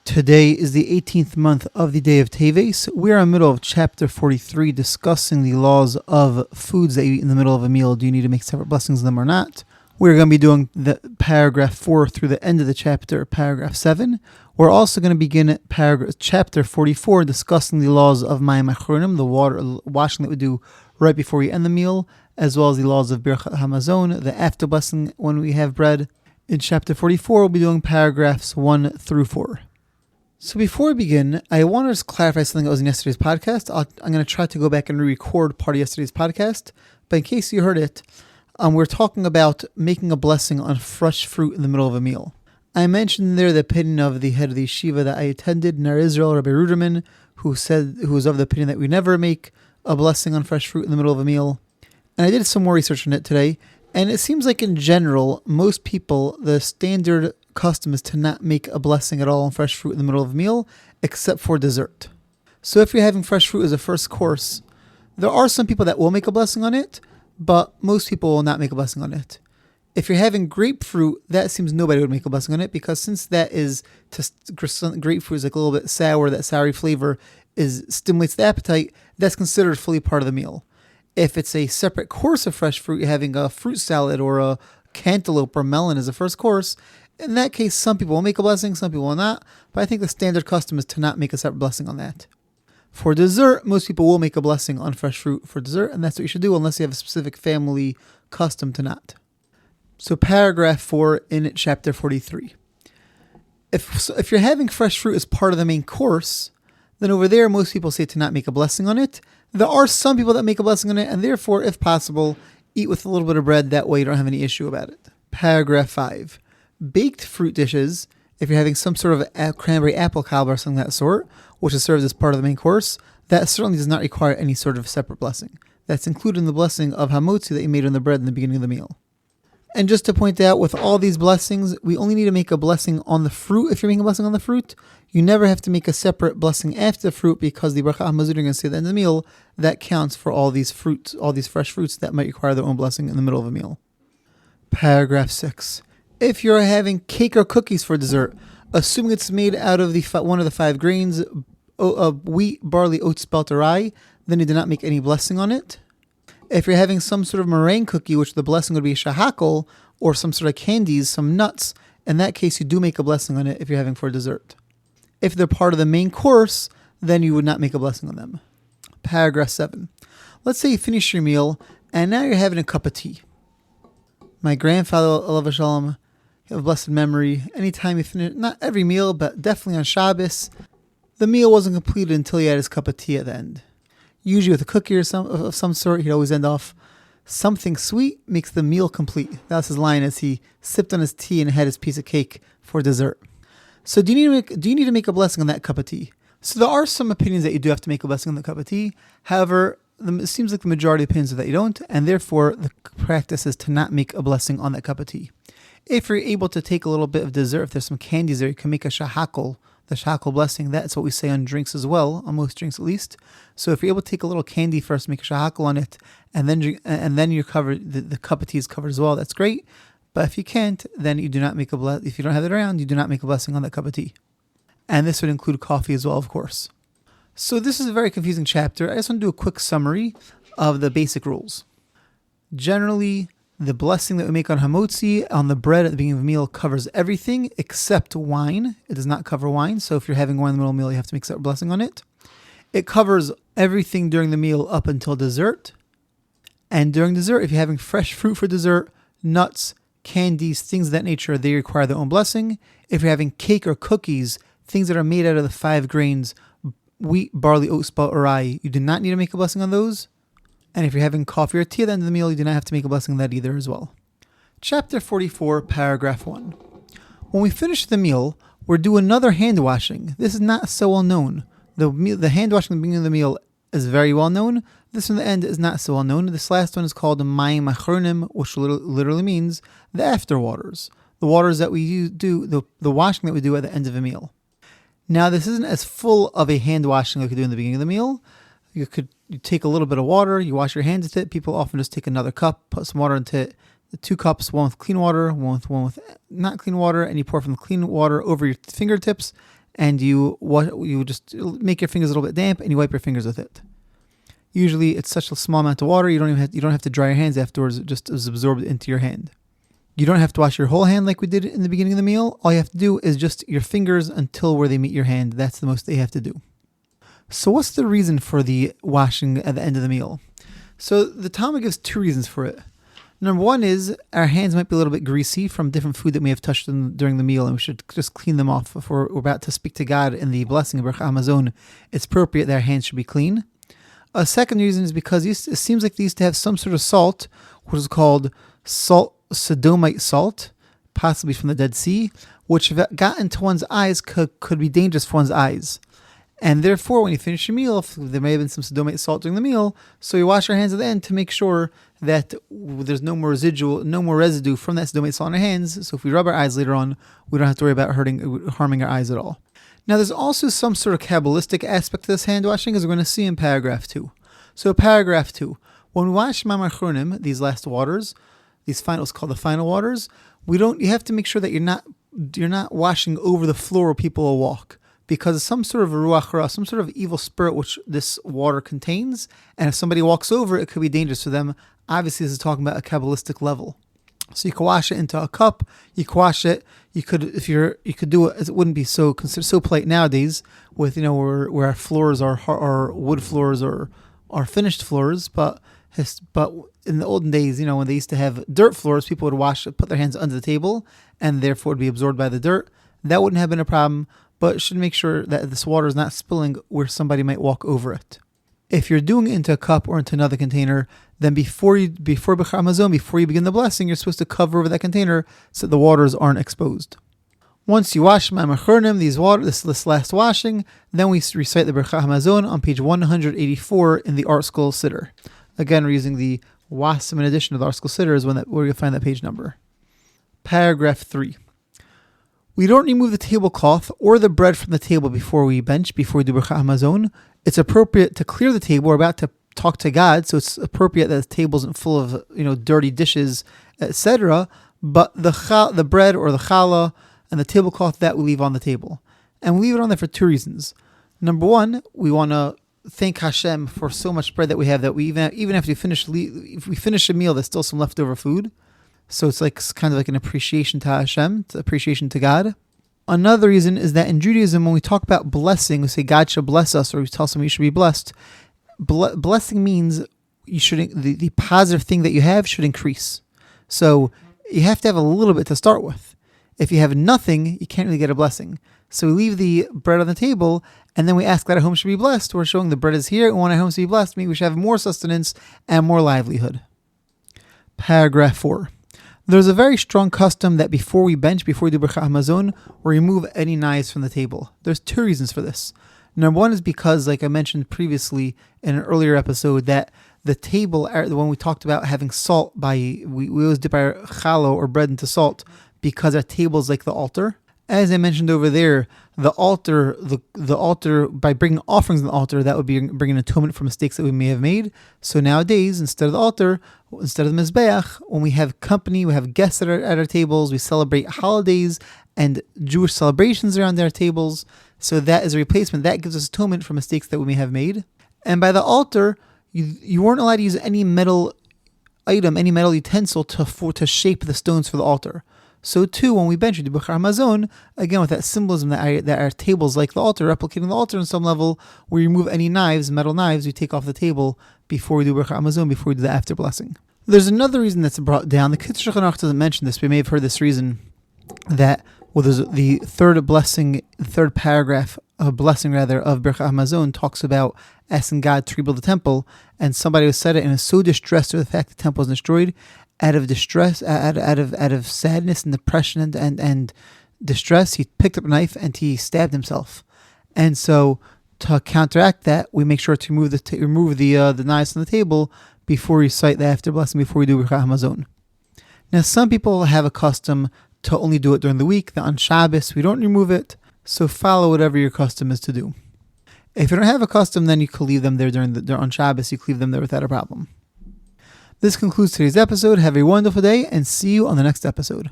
Today is the 18th month of the day of Teves. We are in the middle of chapter 43, discussing the laws of foods that you eat in the middle of a meal. Do you need to make separate blessings on them or not? We're going to be doing the paragraph 4 through the end of the chapter, paragraph 7. We're also going to begin at chapter 44, discussing the laws of Mayim Achronim, the water washing that we do right before we end the meal, as well as the laws of Birchat Hamazon, the after blessing when we have bread. In chapter 44, we'll be doing paragraphs 1 through 4. So before we begin, I want to just clarify something that was in yesterday's podcast. I'm going to try to go back and re-record part of yesterday's podcast, but in case you heard it, we're talking about making a blessing on fresh fruit in the middle of a meal. I mentioned there the opinion of the head of the yeshiva that I attended, Ner Israel, Rabbi Ruderman, who was of the opinion that we never make a blessing on fresh fruit in the middle of a meal. And I did some more research on it today, and it seems like in general, most people, the standard custom is to not make a blessing at all on fresh fruit in the middle of a meal, except for dessert. So if you're having fresh fruit as a first course, there are some people that will make a blessing on it, but most people will not make a blessing on it. If you're having grapefruit, that seems nobody would make a blessing on it, because since grapefruit is like a little bit sour, that soury flavor stimulates the appetite, that's considered fully part of the meal. If it's a separate course of fresh fruit, you're having a fruit salad or a cantaloupe or melon as a first course, in that case, some people will make a blessing, some people will not, but I think the standard custom is to not make a separate blessing on that. For dessert, most people will make a blessing on fresh fruit for dessert, and that's what you should do unless you have a specific family custom to not. So paragraph 4 in chapter 43. If you're having fresh fruit as part of the main course, then over there most people say to not make a blessing on it. There are some people that make a blessing on it, and therefore, if possible, eat with a little bit of bread, that way you don't have any issue about it. Paragraph 5. Baked fruit dishes, if you're having some sort of cranberry apple cobbler or something of that sort, which is served as part of the main course, that certainly does not require any sort of separate blessing. That's included in the blessing of hamotzi that you made on the bread in the beginning of the meal. And just to point out, with all these blessings, we only need to make a blessing on the fruit. If you're making a blessing on the fruit, you never have to make a separate blessing after the fruit, because the bracha hamazon you're going to say at the end of the meal, that counts for all these fruits, all these fresh fruits that might require their own blessing in the middle of a meal. Paragraph 6. If you're having cake or cookies for dessert, assuming it's made out of one of the 5 grains, wheat, barley, oats, spelt, or rye, then you do not make any blessing on it. If you're having some sort of meringue cookie, which the blessing would be shahakol, or some sort of candies, some nuts, in that case you do make a blessing on it if you're having for dessert. If they're part of the main course, then you would not make a blessing on them. Paragraph 7. Let's say you finish your meal, and now you're having a cup of tea. My grandfather, alav shalom, of blessed memory, anytime he finished, not every meal, but definitely on Shabbos, the meal wasn't completed until he had his cup of tea at the end. Usually with a cookie or of some sort, he'd always end off, something sweet makes the meal complete. That's his line as he sipped on his tea and had his piece of cake for dessert. So do you need to make a blessing on that cup of tea? So there are some opinions that you do have to make a blessing on the cup of tea. However, it seems like the majority of opinions are that you don't, and therefore the practice is to not make a blessing on that cup of tea. If you're able to take a little bit of dessert, if there's some candies there, you can make a shahakol, the shahakol blessing. That's what we say on drinks as well, on most drinks at least. So if you're able to take a little candy first, make a shahakol on it, and then you're covered, the cup of tea is covered as well, that's great. But if you can't, then you do not make if you don't have it around, you do not make a blessing on that cup of tea. And this would include coffee as well, of course. So this is a very confusing chapter. I just want to do a quick summary of the basic rules. Generally, the blessing that we make on hamotzi, on the bread at the beginning of the meal, covers everything except wine. It does not cover wine, so if you're having wine in the middle of the meal, you have to make a separate blessing on it. It covers everything during the meal up until dessert. And during dessert, if you're having fresh fruit for dessert, nuts, candies, things of that nature, they require their own blessing. If you're having cake or cookies, things that are made out of the 5 grains, wheat, barley, oats, spelt, or rye, you do not need to make a blessing on those. And if you're having coffee or tea at the end of the meal, you do not have to make a blessing on that either as well. Chapter 44, paragraph 1. When we finish the meal, we're doing another hand washing. This is not so well known. The hand washing at the beginning of the meal is very well known. This in the end is not so well known. This last one is called Mayim Achronim, which literally means the after waters. The waters that we do, the washing that we do at the end of a meal. Now, this isn't as full of a hand washing like you do in the beginning of the meal. You take a little bit of water, you wash your hands with it. People often just take another cup, put some water into it. The 2 cups, one with clean water, one with not clean water, and you pour from the clean water over your fingertips, and you just make your fingers a little bit damp and you wipe your fingers with it. Usually it's such a small amount of water you don't have to dry your hands afterwards. It just is absorbed into your hand. You don't have to wash your whole hand like we did in the beginning of the meal. All you have to do is just your fingers until where they meet your hand. That's the most that you have to do. So what's the reason for the washing at the end of the meal? So the Talmud gives two reasons for it. Number one is our hands might be a little bit greasy from different food that we have touched during the meal, and we should just clean them off. If we're about to speak to God in the blessing of Berachah Hamazon, it's appropriate that our hands should be clean. A second reason is because it seems like they used to have some sort of salt, what is called sodomite salt, possibly from the Dead Sea, which if it got into one's eyes could be dangerous for one's eyes. And therefore, when you finish your meal, if there may have been some sodomite salt during the meal, so you wash your hands at the end to make sure that there's no more residue from that sodomite salt on our hands. So if we rub our eyes later on, we don't have to worry about harming our eyes at all. Now, there's also some sort of Kabbalistic aspect to this hand washing, as we're going to see in paragraph 2. So paragraph 2, when we wash Mamar Chronim, these last waters, it's called the final waters, you have to make sure that you're not washing over the floor where people will walk, because some sort of ruach ra, some sort of evil spirit which this water contains, and if somebody walks over, it could be dangerous for them. Obviously, this is talking about a Kabbalistic level. So you can wash it into a cup. You can wash it. You could do it. It wouldn't be so polite nowadays with where our floors are wood floors or are finished floors. But in the olden days, when they used to have dirt floors, people would put their hands under the table, and therefore would be absorbed by the dirt. That wouldn't have been a problem, but should make sure that this water is not spilling where somebody might walk over it. If you're doing it into a cup or into another container, then before Berachah Hamazon, before you begin the blessing, you're supposed to cover over that container so the waters aren't exposed. Once you wash Mamar Chronim, this last washing, then we recite the Berachah Hamazon on page 184 in the Art Scroll Siddur. Again, we're using the Wasim in addition to the Art Scroll Siddur is where you'll find that page number. Paragraph 3. We don't remove the tablecloth or the bread from the table before we do Berachah Hamazon. It's appropriate to clear the table. We're about to talk to God, so it's appropriate that the table isn't full of dirty dishes, etc. But the bread or the challah and the tablecloth, that we leave on the table, and we leave it on there for two reasons. Number one, we want to thank Hashem for so much bread that we have, that we even after if we finish a meal, there's still some leftover food. So it's kind of like an appreciation to Hashem, appreciation to God. Another reason is that in Judaism, when we talk about blessing, we say God should bless us, or we tell someone you should be blessed. Blessing means the positive thing that you have should increase. So you have to have a little bit to start with. If you have nothing, you can't really get a blessing. So we leave the bread on the table, and then we ask that our home should be blessed. We're showing the bread is here, and we want our home to be blessed. Maybe we should have more sustenance and more livelihood. Paragraph 4. There's a very strong custom that before we do Berachah Hamazon, we remove any knives from the table. There's two reasons for this. Number one is because, like I mentioned previously in an earlier episode, that the table, when we talked about having salt, we always dip our challah or bread into salt because our table is like the altar. As I mentioned over there, the altar, by bringing offerings on the altar, that would be bringing atonement for mistakes that we may have made. So nowadays, instead of the altar, instead of the Mizbeach, when we have company, we have guests at our tables, we celebrate holidays and Jewish celebrations around our tables. So that is a replacement. That gives us atonement for mistakes that we may have made. And by the altar, you weren't allowed to use any metal item, any metal utensil to shape the stones for the altar. So too, when we bench the Berachah Hamazon, again with that symbolism that our tables like the altar, replicating the altar on some level, we remove any metal knives, we take off the table before we do Berachah Hamazon, before we do the after blessing. There's another reason that's brought down. The Kitzur Shulchan Aruch doesn't mention this. We may have heard this reason that there's the third paragraph of blessing of Berachah Hamazon talks about asking God to rebuild the temple, and somebody who said it and is so distressed with the fact the temple is destroyed. Out of distress, out of sadness and depression and distress, he picked up a knife and he stabbed himself. And so, to counteract that, we make sure to remove the knives from the table before we recite the after blessing, before we do Berachah Hamazon. Now, some people have a custom to only do it during the week. That on Shabbos we don't remove it. So follow whatever your custom is to do. If you don't have a custom, then you can leave them there on Shabbos. You can leave them there without a problem. This concludes today's episode. Have a wonderful day and see you on the next episode.